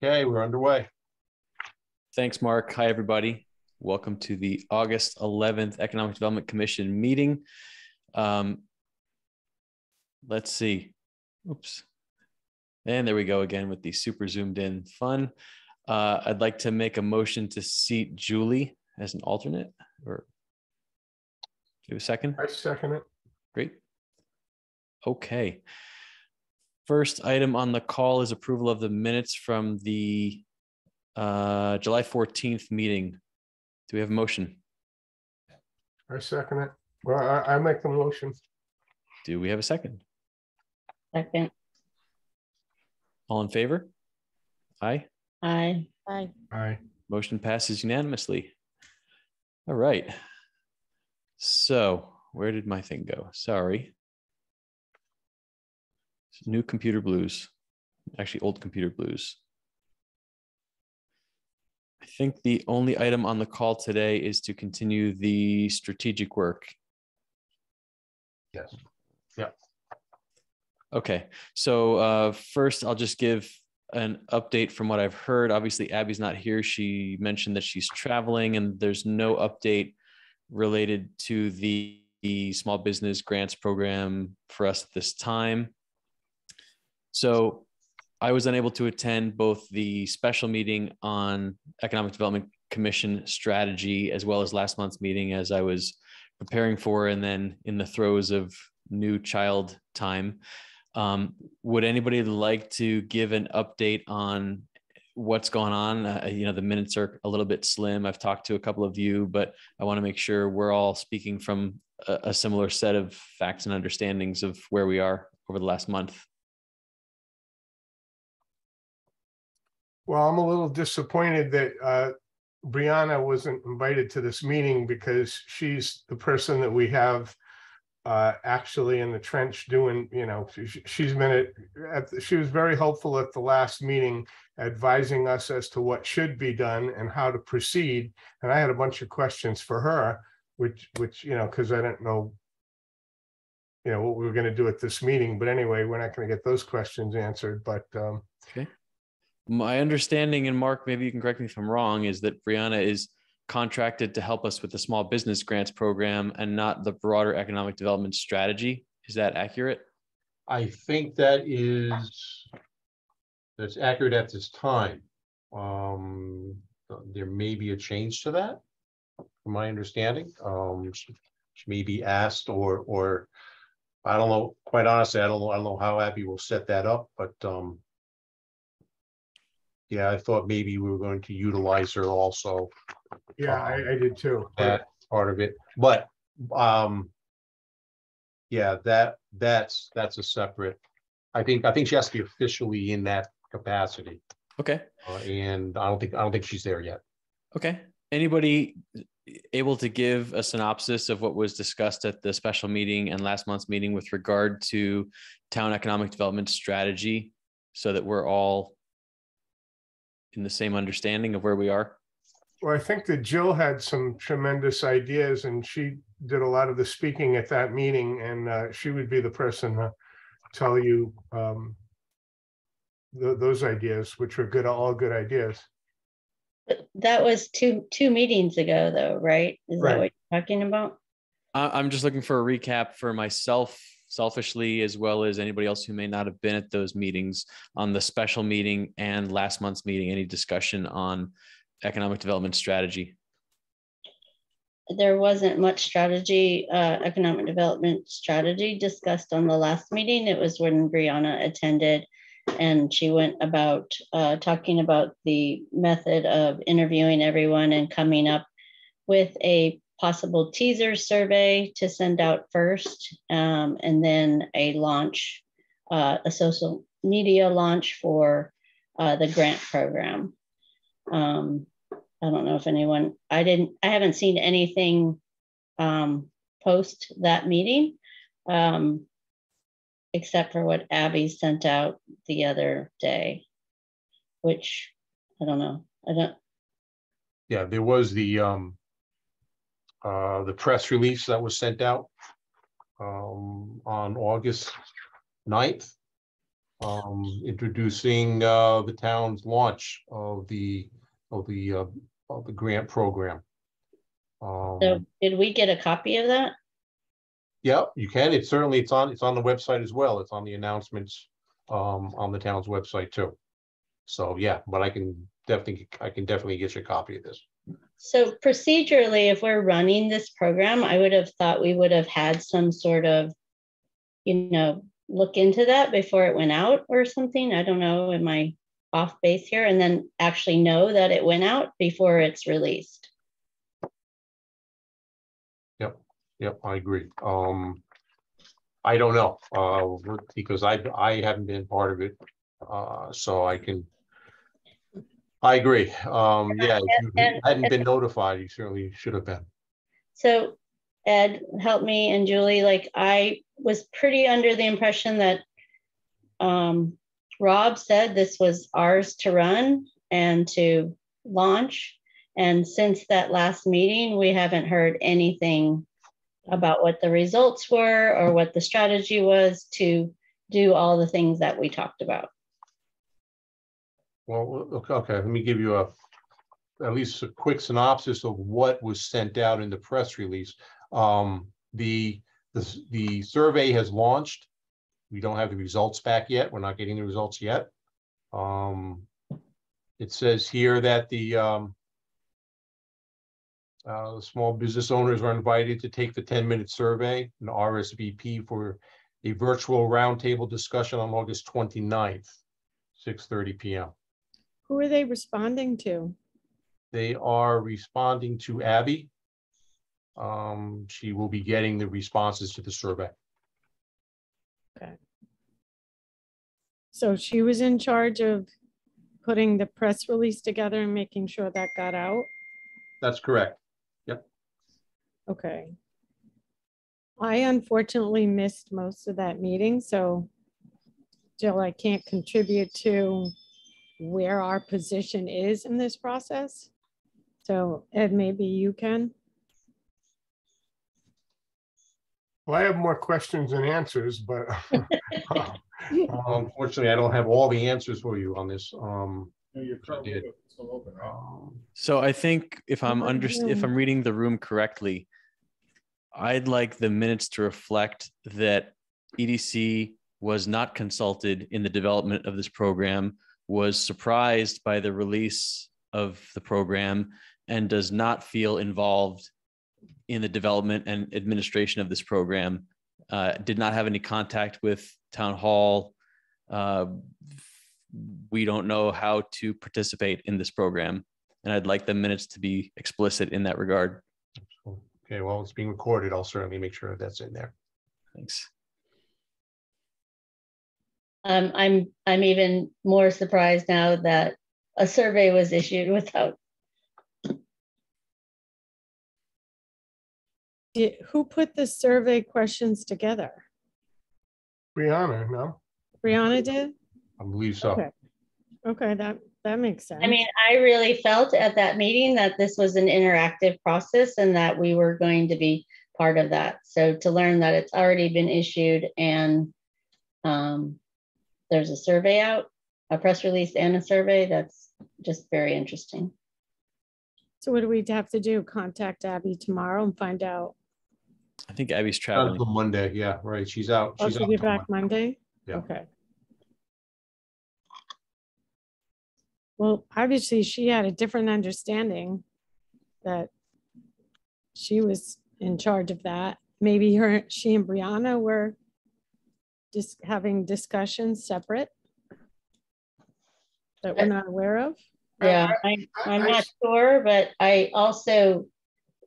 Okay, we're underway. Thanks, Mark. Hi, everybody. Welcome to the August 11th Economic Development Commission meeting. Let's see. Oops. And there we go again with the super zoomed in fun. I'd like to make a motion to seat Julie as an alternate. Or do you have a second? I second it. Great. Okay. First item on the call is approval of the minutes from the July 14th meeting. Do we have a motion? I second it. Well, I make the motion. Do we have a second? Second. All in favor? Aye. Aye. Aye. Aye. Motion passes unanimously. All right. So where did my thing go? Sorry. New computer blues. Actually, old computer blues. I think the only item on the call today is to continue the strategic work. Yes. Yeah. Okay. So first, I'll just give an update from what I've heard. Obviously, Abby's not here. She mentioned that she's traveling, and there's no update related to the small business grants program for us at this time. So I was unable to attend both the special meeting on Economic Development Commission strategy as well as last month's meeting, as I was preparing for and then in the throes of new child time. Would anybody like to give an update on what's going on? The minutes are a little bit slim. I've talked to a couple of you, but I want to make sure we're all speaking from a similar set of facts and understandings of where we are over the last month. Well, I'm a little disappointed that Brianna wasn't invited to this meeting because she's the person that we have actually in the trench doing, she's been she was very helpful at the last meeting, advising us as to what should be done and how to proceed. And I had a bunch of questions for her, which because I didn't know, what we were going to do at this meeting. But anyway, we're not going to get those questions answered. But okay. My understanding, and Mark, maybe you can correct me if I'm wrong, is that Brianna is contracted to help us with the small business grants program and not the broader economic development strategy. Is that accurate? I think that's accurate at this time. There may be a change to that, from my understanding. She may be asked, or I don't know. Quite honestly, I don't know how Abby will set that up, but yeah, I thought maybe we were going to utilize her also. yeah, I did too. That part of it, but yeah, that's a separate. I think she has to be officially in that capacity. Okay. And I don't think she's there yet. Okay. Anybody able to give a synopsis of what was discussed at the special meeting and last month's meeting with regard to town economic development strategy, so that we're all in the same understanding of where we are? Well, I think that Jill had some tremendous ideas, and she did a lot of the speaking at that meeting, and she would be the person to tell you those ideas, which were good, all good ideas. That was two meetings ago, though, right? Is that what you're talking about? I'm just looking for a recap for myself, selfishly, as well as anybody else who may not have been at those meetings, on the special meeting and last month's meeting. Any discussion on economic development strategy? There wasn't much strategy, economic development strategy discussed on the last meeting. It was when Brianna attended, and she went about talking about the method of interviewing everyone and coming up with a possible teaser survey to send out first, and then a launch, a social media launch for the grant program. I don't know if anyone, I haven't seen anything post that meeting, except for what Abby sent out the other day, which I don't know. Yeah, there was the press release that was sent out on August 9th. introducing the town's launch of the grant program. So did we get a copy of that? Yeah, you can. It's on the website as well. It's on the announcements on the town's website too. So yeah, but I can definitely get you a copy of this. So procedurally, if we're running this program, I would have thought we would have had some sort of, look into that before it went out or something. I don't know, am I off base here? And then actually know that it went out before it's released. Yep, I agree. I don't know, because I haven't been part of it, so I agree. Yeah, if you hadn't been notified, you certainly should have been. So Ed, help me, and Julie, like I was pretty under the impression that Rob said this was ours to run and to launch. And since that last meeting, we haven't heard anything about what the results were or what the strategy was to do all the things that we talked about. Well, okay, let me give you at least a quick synopsis of what was sent out in the press release. The survey has launched. We don't have the results back yet. We're not getting the results yet. It says here that the small business owners are invited to take the 10-minute survey and RSVP for a virtual roundtable discussion on August 29th, 6:30 p.m. Who are they responding to? They are responding to Abby. She will be getting the responses to the survey. Okay. So she was in charge of putting the press release together and making sure that got out? That's correct. Yep. Okay. I unfortunately missed most of that meeting, so Jill, I can't contribute to where our position is in this process. So Ed, maybe you can. Well, I have more questions than answers, but Unfortunately, I don't have all the answers for you on this. So I think if I'm reading the room correctly, I'd like the minutes to reflect that EDC was not consulted in the development of this program, was surprised by the release of the program, and does not feel involved in the development and administration of this program, did not have any contact with Town Hall. We don't know how to participate in this program. And I'd like the minutes to be explicit in that regard. Okay, well, it's being recorded. I'll certainly make sure that's in there. Thanks. I'm even more surprised now that a survey was issued without. Who put the survey questions together? Brianna, no? Brianna did? I believe so. Okay, okay, that makes sense. I mean, I really felt at that meeting that this was an interactive process and that we were going to be part of that. So to learn that it's already been issued and there's a survey out, a press release and a survey, that's just very interesting. So what do we have to do? Contact Abby tomorrow and find out? I think Abby's traveling. Until Monday, yeah, right. She's out. Oh, She's she'll out be till back Monday? Yeah. Okay. Well, obviously she had a different understanding that she was in charge of that. Maybe she and Brianna were just having discussions separate that we're not aware of. Yeah, I'm not sure, but I also,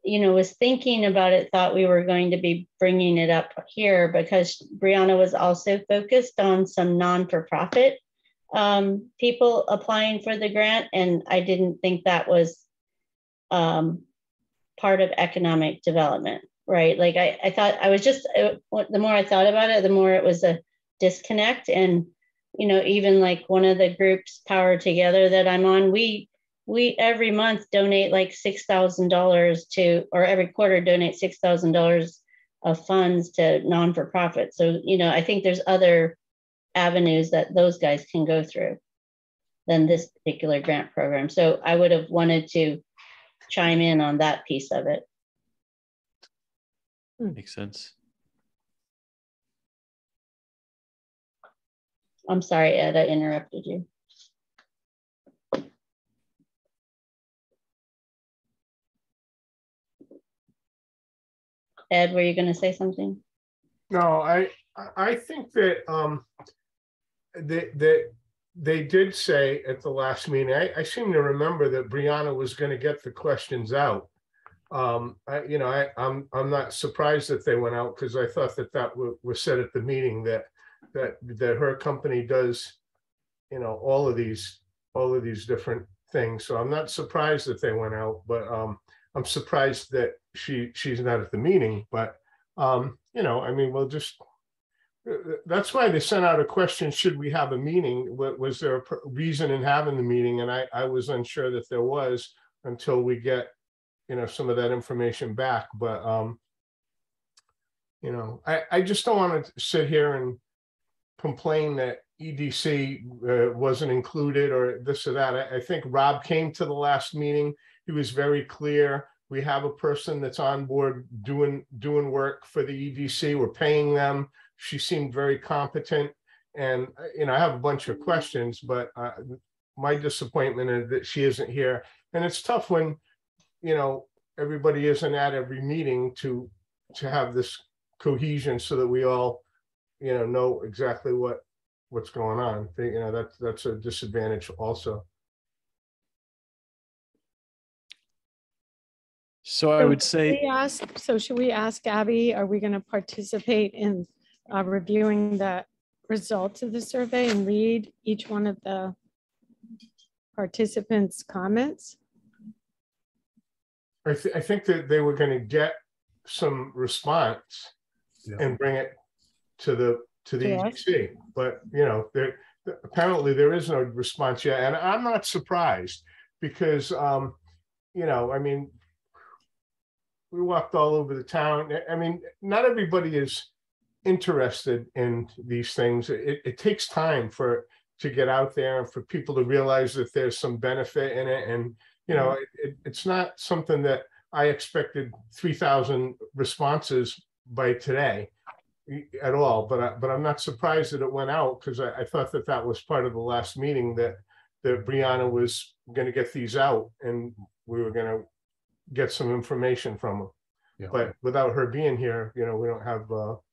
was thinking about it, thought we were going to be bringing it up here because Brianna was also focused on some non-for-profit people applying for the grant. And I didn't think that was part of economic development, right? Like I thought the more I thought about it, the more it was a disconnect. And, even like one of the groups, Power Together, that I'm on, we every month donate like $6,000 or every quarter donate $6,000 of funds to non-for-profit. So, I think there's other avenues that those guys can go through than this particular grant program. So I would have wanted to chime in on that piece of it. Makes sense. I'm sorry, Ed, I interrupted you. Ed, were you going to say something? No, I think that that they did say at the last meeting, I seem to remember that Brianna was going to get the questions out. I'm not surprised that they went out, because I thought that was said at the meeting, that her company does, all of these different things. So I'm not surprised that they went out, but I'm surprised that she's not at the meeting. But I mean, we'll just, that's why they sent out a question: should we have a meeting? Was there a reason in having the meeting? And I was unsure that there was, until we get some of that information back. But I just don't want to sit here and complain that EDC wasn't included or this or that. I think Rob came to the last meeting. He was very clear. We have a person that's on board doing work for the EDC. We're paying them. She seemed very competent. And, I have a bunch of questions, but my disappointment is that she isn't here. And it's tough when, everybody isn't at every meeting to have this cohesion, so that we all, know exactly what's going on. That's a disadvantage also. So I would say, should we ask Abby, are we going to participate in reviewing the results of the survey and read each one of the participants' comments? I think that they were going to get some response and bring it to the EDC, but apparently there is no response yet, and I'm not surprised, because I mean, we walked all over the town. I mean, not everybody is interested in these things. It takes time to get out there and for people to realize that there's some benefit in it. And, it's not something that I expected 3,000 responses by today at all, but I'm not surprised that it went out, because I thought that was part of the last meeting, that Brianna was going to get these out and we were going to get some information from her. Yeah. But without her being here, we don't have well,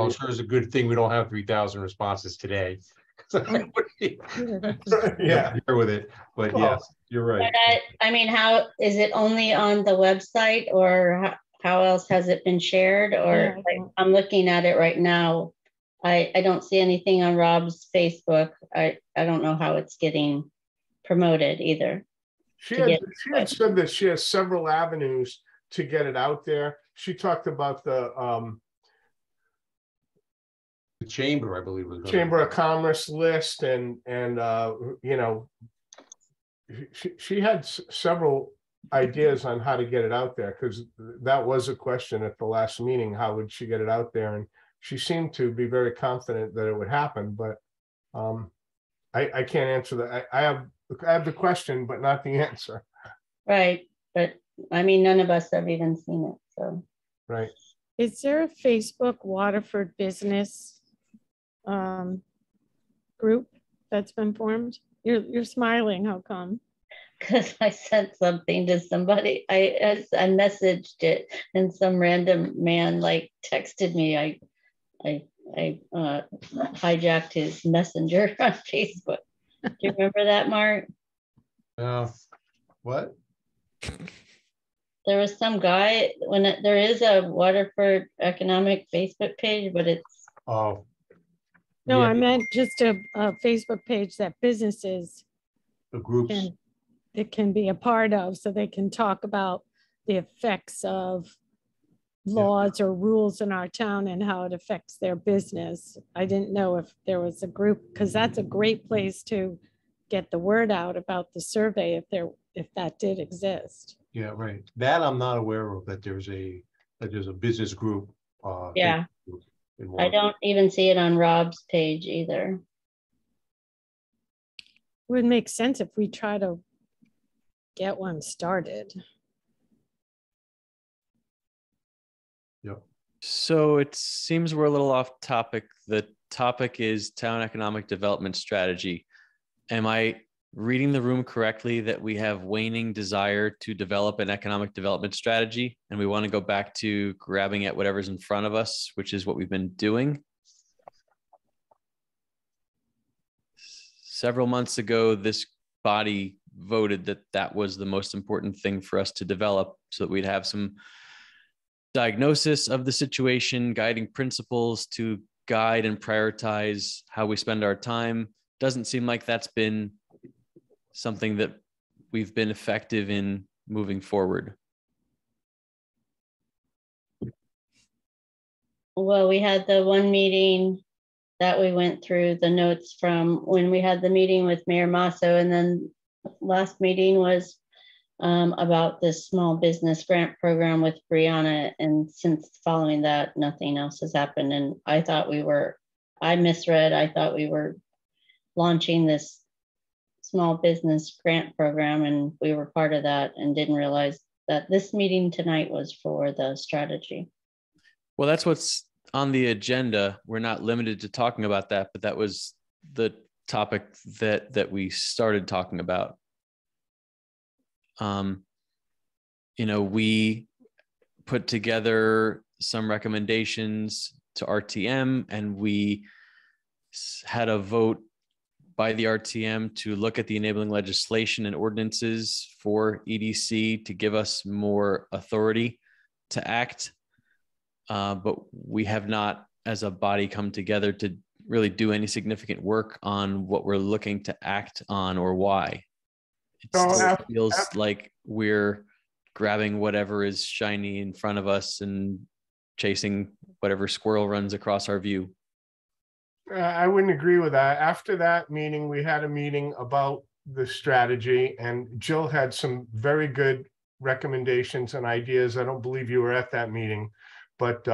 it sure is a good thing we don't have 3,000 responses today. Yeah, here with it, but well, yes, you're right. I mean, how is it only on the website, or how else has it been shared? Or I'm looking at it right now. I don't see anything on Rob's Facebook. I don't know how it's getting promoted either. She had said that she has several avenues to get it out there. She talked about the chamber, I believe, was Chamber of Commerce list, and she had several ideas on how to get it out there, because that was a question at the last meeting: how would she get it out there? And she seemed to be very confident that it would happen, but I can't answer that. I have the question, but not the answer. Right, but I mean, none of us have even seen it, so. Right. Is there a Facebook Waterford business group that's been formed? You're smiling, how come? Because I sent something to somebody. I messaged it, and some random man texted me. I hijacked his messenger on Facebook. Do you remember that, Mark? What? There was some guy, there is a Waterford Economic Facebook page, but it's. Oh. No, yeah. I meant just a Facebook page that businesses the groups can be a part of, so they can talk about the effects of laws or rules in our town and how it affects their business. I didn't know if there was a group, because that's a great place to get the word out about the survey if that did exist. Yeah, right. That I'm not aware of, that there's a business group. Yeah. in I one. don't even see it on Rob's page either. Would make sense if we try to get one started. Yep. So it seems we're a little off topic. The topic is town economic development strategy. Am I reading the room correctly that we have waning desire to develop an economic development strategy and we want to go back to grabbing at whatever's in front of us, which is what we've been doing? Several months ago, this body voted that that was the most important thing for us to develop so that we'd have some diagnosis of the situation, guiding principles to guide and prioritize how we spend our time. Doesn't seem like that's been something that we've been effective in moving forward. Well, we had the one meeting that we went through the notes from when we had the meeting with Mayor Masso, and then last meeting was about this small business grant program with Brianna. And since following that, nothing else has happened. And I thought I misread. I thought we were launching this small business grant program, and we were part of that and didn't realize that this meeting tonight was for the strategy. Well, that's what's on the agenda. We're not limited to talking about that, but that was the topic that we started talking about. We put together some recommendations to RTM, and we had a vote by the RTM to look at the enabling legislation and ordinances for EDC to give us more authority to act. But we have not, as a body, come together to really do any significant work on what we're looking to act on or why. It feels like we're grabbing whatever is shiny in front of us and chasing whatever squirrel runs across our view. I wouldn't agree with that. After that meeting, we had a meeting about the strategy, and Jill had some very good recommendations and ideas. I don't believe you were at that meeting, but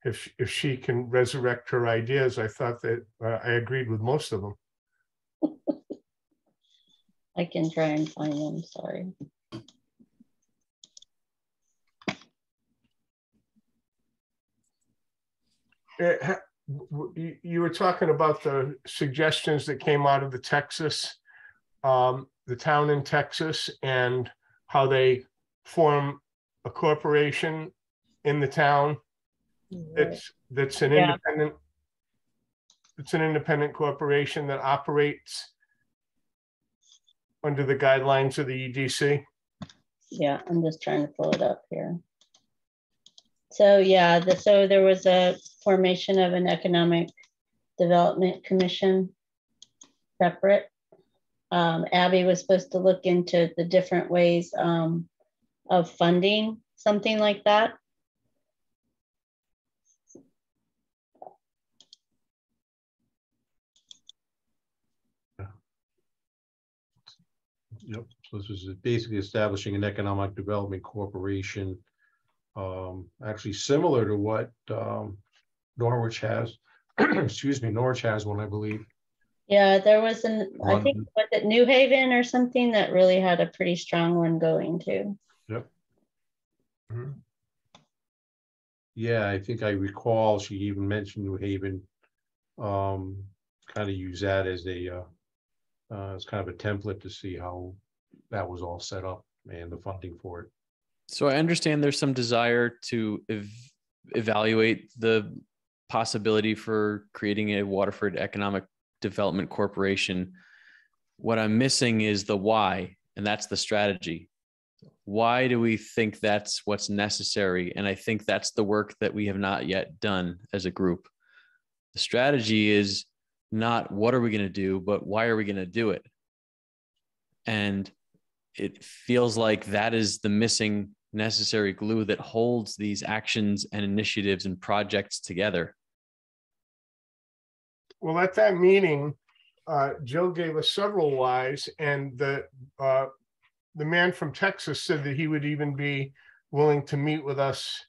if she can resurrect her ideas, I thought that I agreed with most of them. I can try and find them, sorry. You were talking about the suggestions that came out of the town in Texas, and how they form a corporation in the town. That's an independent. It's an independent corporation that operates under the guidelines of the EDC. Yeah, I'm just trying to pull it up here. So yeah, so there was a formation of an economic development commission separate. Abby was supposed to look into the different ways of funding something like that. Yep. So this is basically establishing an economic development corporation, actually similar to what Norwich has. Excuse me, Norwich has one, I believe. Yeah, there was I think, was it New Haven or something that really had a pretty strong one going too. Yep. Mm-hmm. Yeah, I think I recall she even mentioned New Haven. Kind of use that as a as kind of a template to see how that was all set up and the funding for it. So I understand there's some desire to evaluate the possibility for creating a Waterford Economic Development Corporation. What I'm missing is the why, and that's the strategy. Why do we think that's what's necessary? And I think that's the work that we have not yet done as a group. The strategy is not what are we going to do, but why are we going to do it? And it feels like that is the missing necessary glue that holds these actions and initiatives and projects together. Well, at that meeting, Jill gave us several whys, and the man from Texas said that he would even be willing to meet with us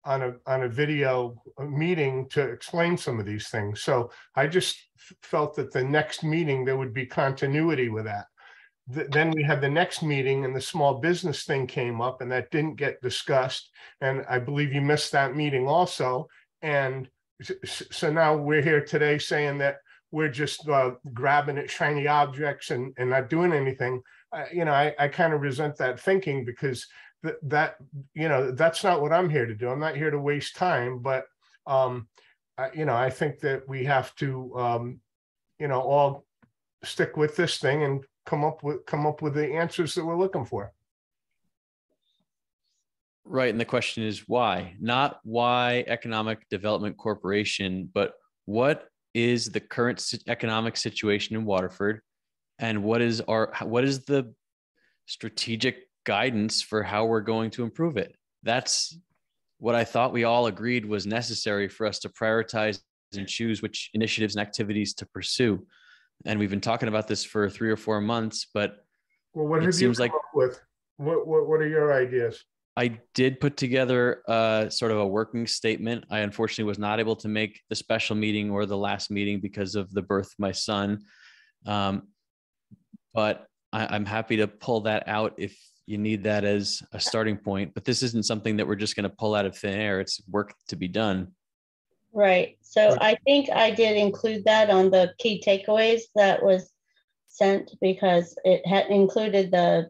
on a video meeting to explain some of these things. So I just felt that the next meeting, there would be continuity with that. Then we had the next meeting and the small business thing came up and that didn't get discussed. And I believe you missed that meeting also. And so now we're here today saying that we're just grabbing at shiny objects and not doing anything. I kind of resent that thinking, because that's not what I'm here to do. I'm not here to waste time, but I think that we have to all stick with this thing and come up with the answers that we're looking for. Right. And the question is why? Not why Economic Development Corporation, but what is the current economic situation in Waterford, and what is the strategic guidance for how we're going to improve it? That's what I thought we all agreed was necessary for us to prioritize and choose which initiatives and activities to pursue. And we've been talking about this for 3 or 4 months, but what have you come up with? What are your ideas? I did put together sort of a working statement. I unfortunately was not able to make the special meeting or the last meeting because of the birth of my son. But I'm happy to pull that out if you need that as a starting point. But this isn't something that we're just going to pull out of thin air. It's work to be done. Right. So I think I did include that on the key takeaways that was sent, because it had included the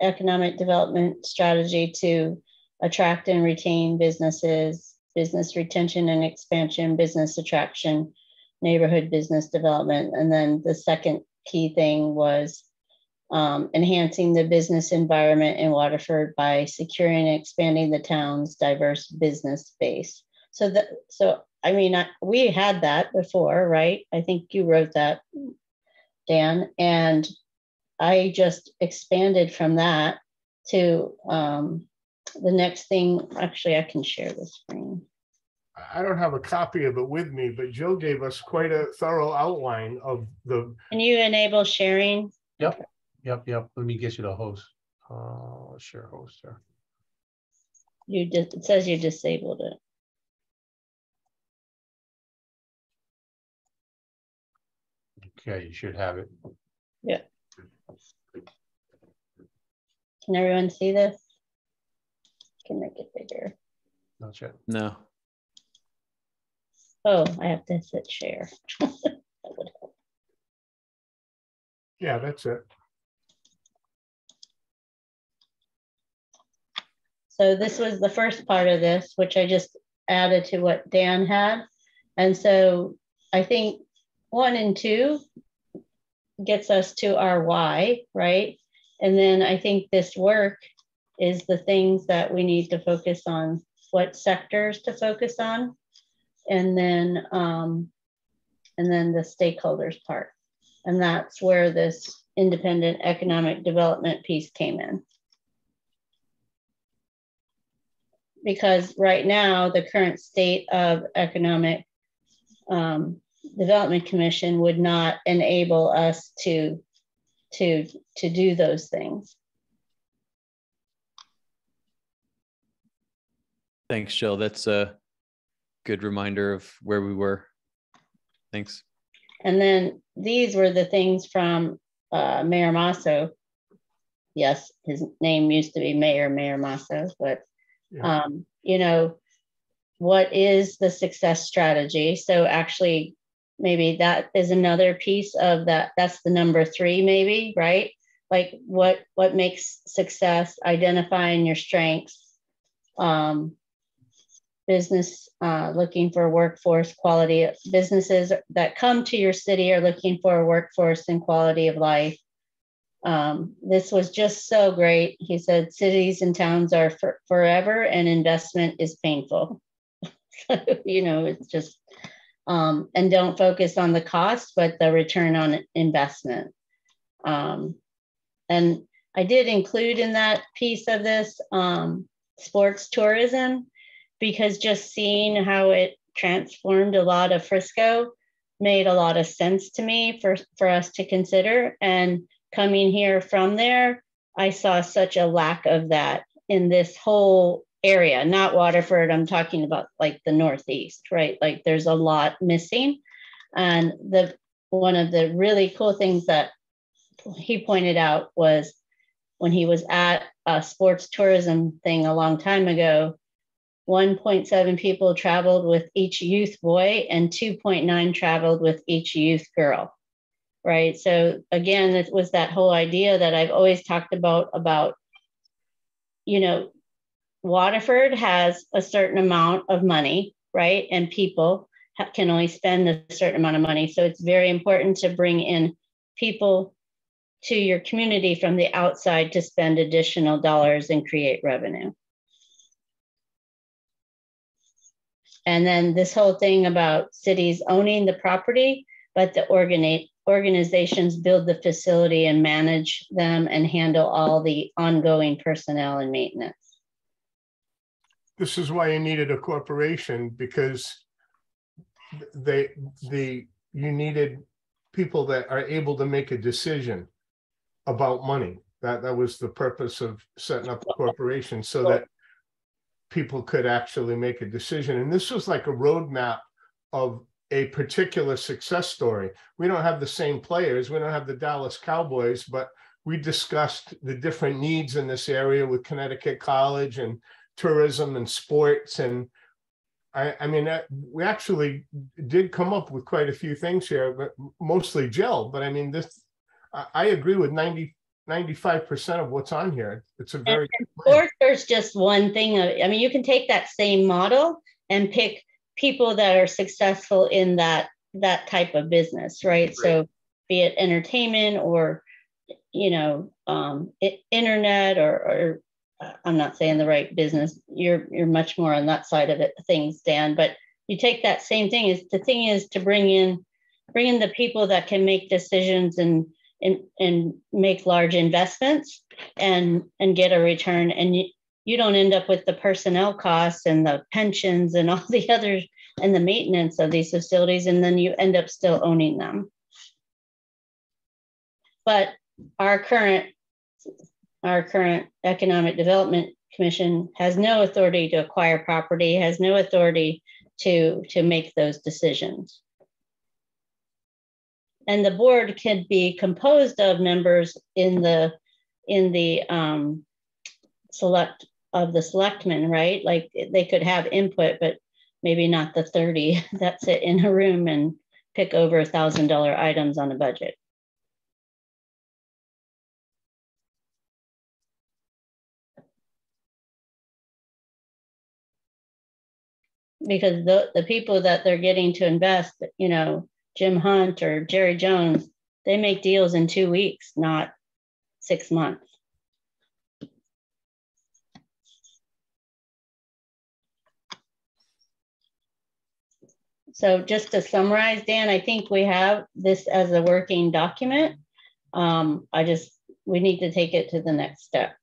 economic development strategy to attract and retain businesses, business retention and expansion, business attraction, neighborhood business development. And then the second key thing was enhancing the business environment in Waterford by securing and expanding the town's diverse business base. We had that before, right? I think you wrote that, Dan, and I just expanded from that to the next thing. Actually, I can share the screen. I don't have a copy of it with me, but Jill gave us quite a thorough outline of the. Can you enable sharing? Yep. Let me get you the host. Share host there. It says you disabled it. Okay, you should have it. Yeah. Can everyone see this? Can make it bigger. Not yet. No. Oh, I have to hit share. That would help. Yeah, that's it. So this was the first part of this, which I just added to what Dan had. And so I think 1 and 2 gets us to our why, right? And then I think this work is the things that we need to focus on, what sectors to focus on, and then the stakeholders part. And that's where this independent economic development piece came in. Because right now, the current state of Economic Development Commission would not enable us to do those things. Thanks, Jill. That's a good reminder of where we were. Thanks. And then these were the things from Mayor Masso. Yes, his name used to be Mayor Masso, but yeah. What is the success strategy? So actually, maybe that is another piece of that. That's the number 3, maybe, right? Like what makes success, identifying your strengths, business looking for workforce quality. Businesses that come to your city are looking for a workforce and quality of life. This was just so great. He said, cities and towns are forever and investment is painful. It's just, and don't focus on the cost, but the return on investment. And I did include in that piece of this sports tourism, because just seeing how it transformed a lot of Frisco made a lot of sense to me for us to consider. And coming here from there, I saw such a lack of that in this whole area, not Waterford. I'm talking about like the Northeast, right? Like there's a lot missing. And one of the really cool things that he pointed out was when he was at a sports tourism thing a long time ago, 1.7 people traveled with each youth boy and 2.9 traveled with each youth girl, right? So again, it was that whole idea that I've always talked about, you know, Waterford has a certain amount of money, right? And people can only spend a certain amount of money. So it's very important to bring in people to your community from the outside to spend additional dollars and create revenue. And then this whole thing about cities owning the property, but the organizations build the facility and manage them and handle all the ongoing personnel and maintenance. This is why you needed a corporation, because you needed people that are able to make a decision about money. That was the purpose of setting up a corporation, so that people could actually make a decision. And this was like a roadmap of a particular success story. We don't have the same players. We don't have the Dallas Cowboys, but we discussed the different needs in this area with Connecticut College and tourism and sports. And I mean, we actually did come up with quite a few things here, but mostly Jill. But I mean, I agree with 95% of what's on here. It's a very sports. There's just one thing. I mean, you can take that same model and pick people that are successful in that type of business, right? So be it entertainment or, you know, internet or I'm not saying the right business. You're much more on that side of it, things, Dan. But you take that same thing. The thing is to bring in the people that can make decisions and make large investments and get a return. And you don't end up with the personnel costs and the pensions and all the others and the maintenance of these facilities, and then you end up still owning them. But our current Economic Development Commission has no authority to acquire property, has no authority to make those decisions. And the board can be composed of members in the selectmen, right? Like they could have input, but maybe not the 30 that sit in a room and pick over $1,000 items on a budget. Because the people that they're getting to invest, you know, Jim Hunt or Jerry Jones, they make deals in 2 weeks, not 6 months. So just to summarize, Dan, I think we have this as a working document. We need to take it to the next step.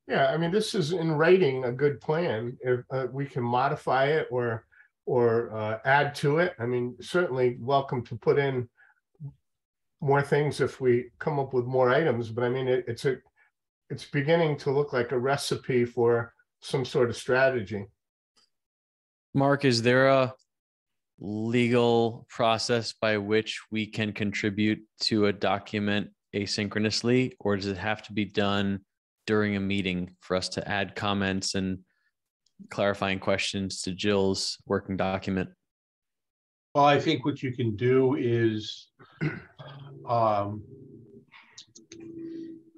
Yeah, I mean, this is in writing a good plan. If we can modify it or add to it, I mean, certainly welcome to put in more things if we come up with more items. But I mean, it's beginning to look like a recipe for some sort of strategy. Mark, is there a legal process by which we can contribute to a document asynchronously, or does it have to be done during a meeting for us to add comments and clarifying questions to Jill's working document? Well, I think what you can do is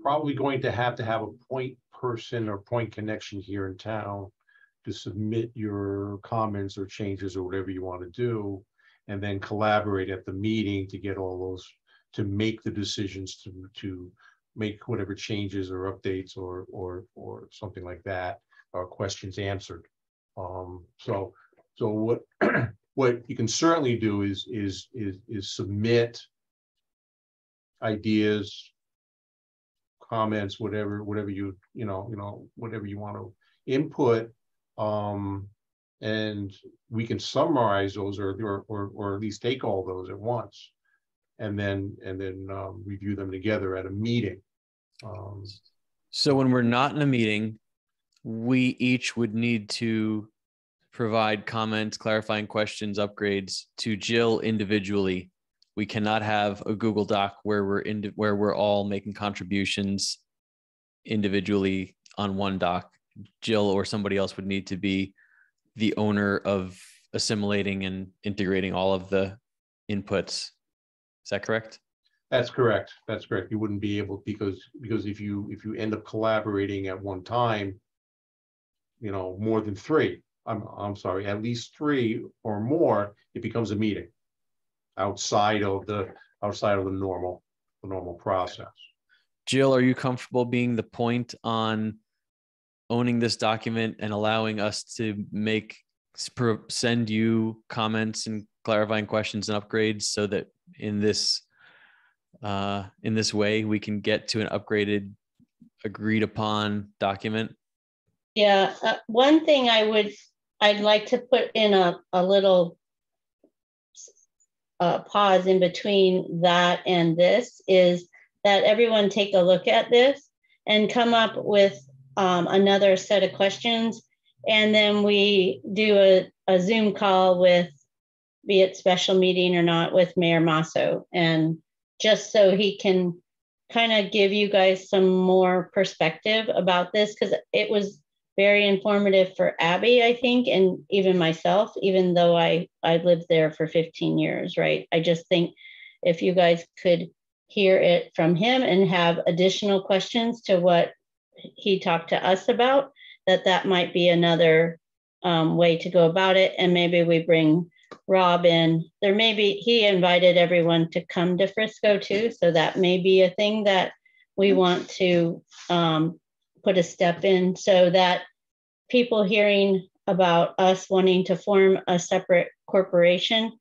probably going to have a point person or point connection here in town to submit your comments or changes or whatever you want to do, and then collaborate at the meeting to get all those, to make the decisions to make whatever changes or updates or something like that, or questions answered. So what what you can certainly do is submit ideas, comments, whatever you whatever you want to input, and we can summarize those or at least take all those at once, and then review them together at a meeting. So when we're not in a meeting we each would need to provide comments, clarifying questions, upgrades to Jill individually. We cannot have a Google Doc where we're all making contributions individually on one doc. Jill or somebody else would need to be the owner of assimilating and integrating all of the inputs. Is that correct? That's correct. That's correct. You wouldn't be able, because if you end up collaborating at one time, you know, more than three, I'm sorry, at least three or more, it becomes a meeting outside of the normal process. Jill, are you comfortable being the point on owning this document and allowing us to send you comments and clarifying questions and upgrades so that in this way we can get to an upgraded, agreed upon document? Yeah, one thing I'd like to put in a little pause in between that and this is that everyone take a look at this and come up with another set of questions. And then we do a Zoom call with, be it special meeting or not, with Mayor Masso. And just so he can kind of give you guys some more perspective about this, because it was very informative for Abby, I think, and even myself, even though I lived there for 15 years, right? I just think if you guys could hear it from him and have additional questions to what he talked to us about, that might be another way to go about it. And maybe we bring Rob in. He invited everyone to come to Frisco too. So that may be a thing that we want to put a step in, so that people hearing about us wanting to form a separate corporation,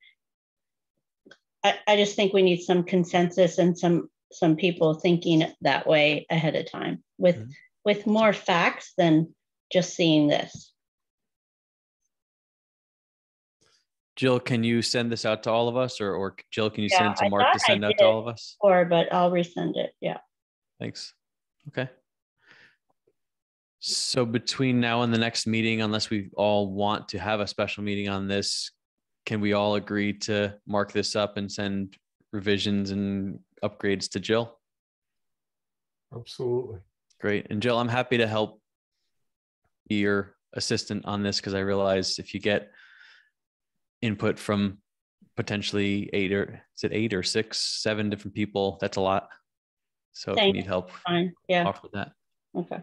I just think we need some consensus and some people thinking that way ahead of time with more facts than just seeing this. Jill, can you send this out to all of us, or Jill, can you send it to Mark to send out to all of us? But I'll resend it. Yeah. Thanks. Okay. So between now and the next meeting, unless we all want to have a special meeting on this, can we all agree to mark this up and send revisions and upgrades to Jill? Absolutely. Great. And Jill, I'm happy to help be your assistant on this, because I realize if you get input from potentially 8 or 6, 7 different people, that's a lot. So if you need help, fine. Yeah, offer that. Okay.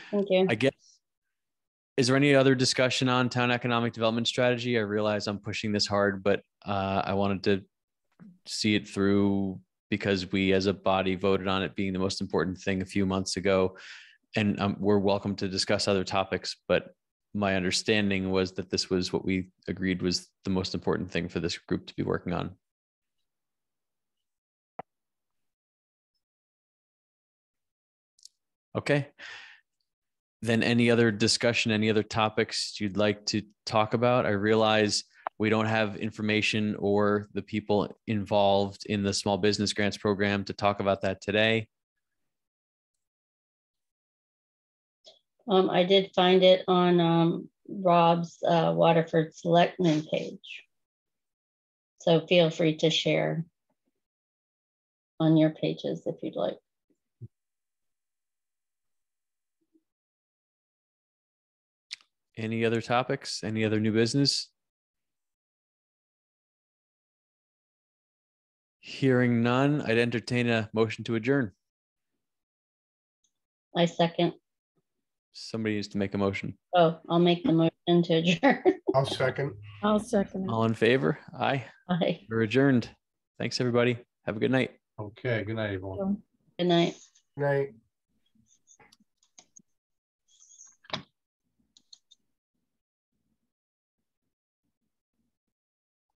Thank you. I guess, is there any other discussion on town economic development strategy? I realize I'm pushing this hard, but I wanted to see it through because we as a body voted on it being the most important thing a few months ago. And we're welcome to discuss other topics, but my understanding was that this was what we agreed was the most important thing for this group to be working on. Okay. Then any other discussion, any other topics you'd like to talk about? I realize we don't have information or the people involved in the small business grants program to talk about that today. I did find it on Rob's Waterford Selectmen page. So feel free to share on your pages if you'd like. Any other topics? Any other new business? Hearing none, I'd entertain a motion to adjourn. I second. Somebody needs to make a motion. Oh, I'll make the motion to adjourn. I'll second. I'll second it. All in favor? Aye. Bye. We're adjourned. Thanks, everybody. Have a good night. Okay, good night, everyone. Good night. Night.